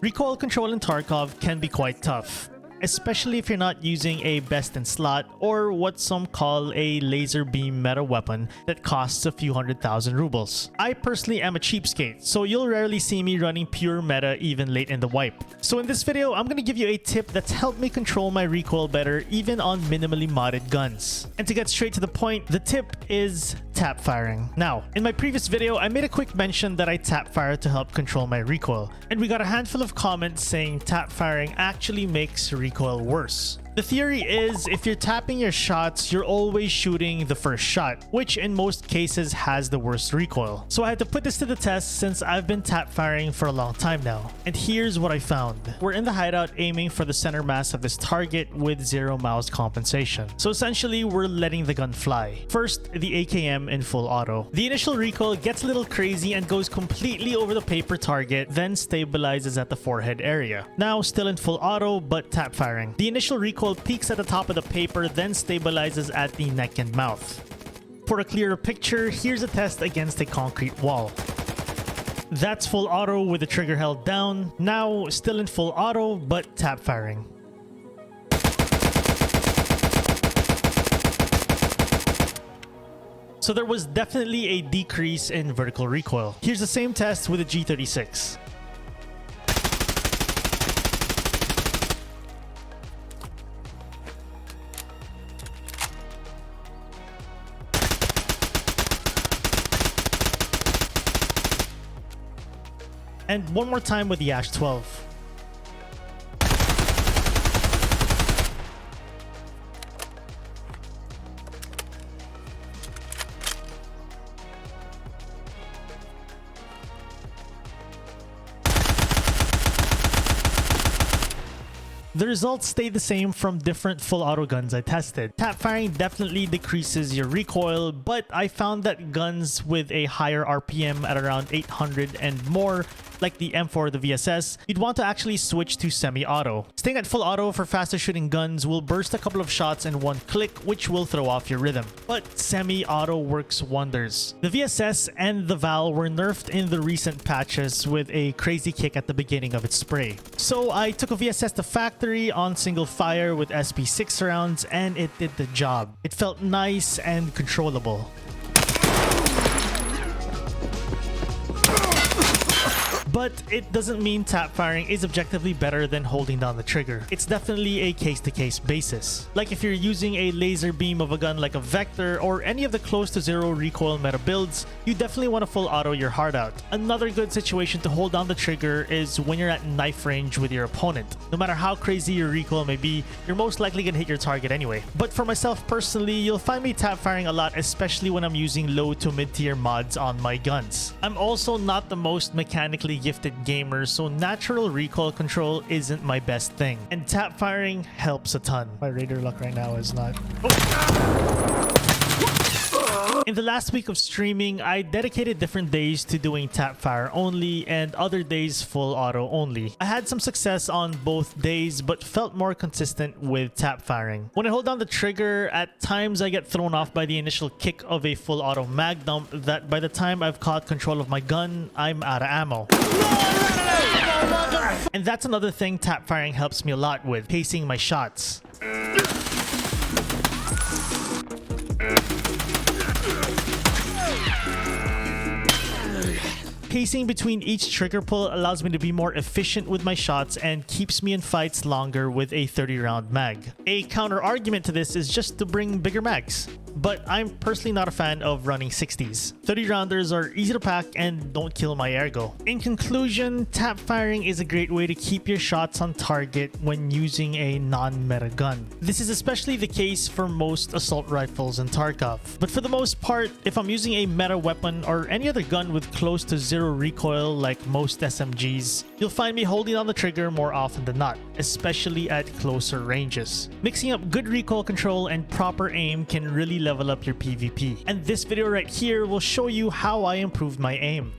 Recoil control in Tarkov can be quite tough, especially if you're not using a best in slot or what some call a laser beam meta weapon that costs a few 100,000 rubles. I personally am a cheapskate, so you'll rarely see me running pure meta even late in the wipe. So in this video, I'm gonna give you a tip that's helped me control my recoil better even on minimally modded guns. And to get straight to the point, the tip is tap firing. Now, in my previous video, I made a quick mention that I tap fire to help control my recoil, and we got a handful of comments saying tap firing actually makes recoil worse. The theory is if you're tapping your shots, you're always shooting the first shot, which in most cases has the worst recoil. So I had to put this to the test since I've been tap firing for a long time now. And here's what I found. We're in the hideout aiming for the center mass of this target with 0 mouse compensation. So essentially, we're letting the gun fly. First, the AKM in full auto. The initial recoil gets a little crazy and goes completely over the paper target, then stabilizes at the forehead area. Now, still in full auto, but tap firing. The initial recoil peaks at the top of the paper, then stabilizes at the neck and mouth. For a clearer picture, here's a test against a concrete wall. That's full auto with the trigger held down. Now, still in full auto, but tap firing. So there was definitely a decrease in vertical recoil. Here's the same test with a G36. And one more time with the Ash 12. The results stay the same from different full auto guns I tested. Tap firing definitely decreases your recoil, but I found that guns with a higher RPM at around 800 and more, like the M4 or the VSS, you'd want to actually switch to semi-auto. Staying at full auto for faster shooting guns will burst a couple of shots in one click, which will throw off your rhythm. But semi-auto works wonders. The VSS and the Val were nerfed in the recent patches with a crazy kick at the beginning of its spray. So I took a VSS to factory on single fire with SP6 rounds, and it did the job. It felt nice and controllable. But it doesn't mean tap firing is objectively better than holding down the trigger. It's definitely a case-to-case basis. Like if you're using a laser beam of a gun like a Vector or any of the close to zero recoil meta builds, you definitely want to full auto your heart out. Another good situation to hold down the trigger is when you're at knife range with your opponent. No matter how crazy your recoil may be, you're most likely gonna hit your target anyway. But for myself personally, you'll find me tap firing a lot, especially when I'm using low to mid-tier mods on my guns. I'm also not the most mechanically gifted gamer, so natural recoil control isn't my best thing, and tap firing helps a ton. My radar luck right now is not... In the last week of streaming, I dedicated different days to doing tap fire only and other days full auto only. I had some success on both days, but felt more consistent with tap firing. When I hold down the trigger, at times I get thrown off by the initial kick of a full auto mag dump that by the time I've caught control of my gun, I'm out of ammo. And that's another thing tap firing helps me a lot with, pacing my shots. Pacing between each trigger pull allows me to be more efficient with my shots and keeps me in fights longer with a 30-round mag. A counter argument to this is just to bring bigger mags, but I'm personally not a fan of running 60s. 30-rounders are easy to pack and don't kill my ergo. In conclusion, tap firing is a great way to keep your shots on target when using a non-meta gun. This is especially the case for most assault rifles in Tarkov. But for the most part, if I'm using a meta weapon or any other gun with close to zero recoil like most SMGs, you'll find me holding on the trigger more often than not, especially at closer ranges. Mixing up good recoil control and proper aim can really level up your PvP. And this video right here will show you how I improved my aim.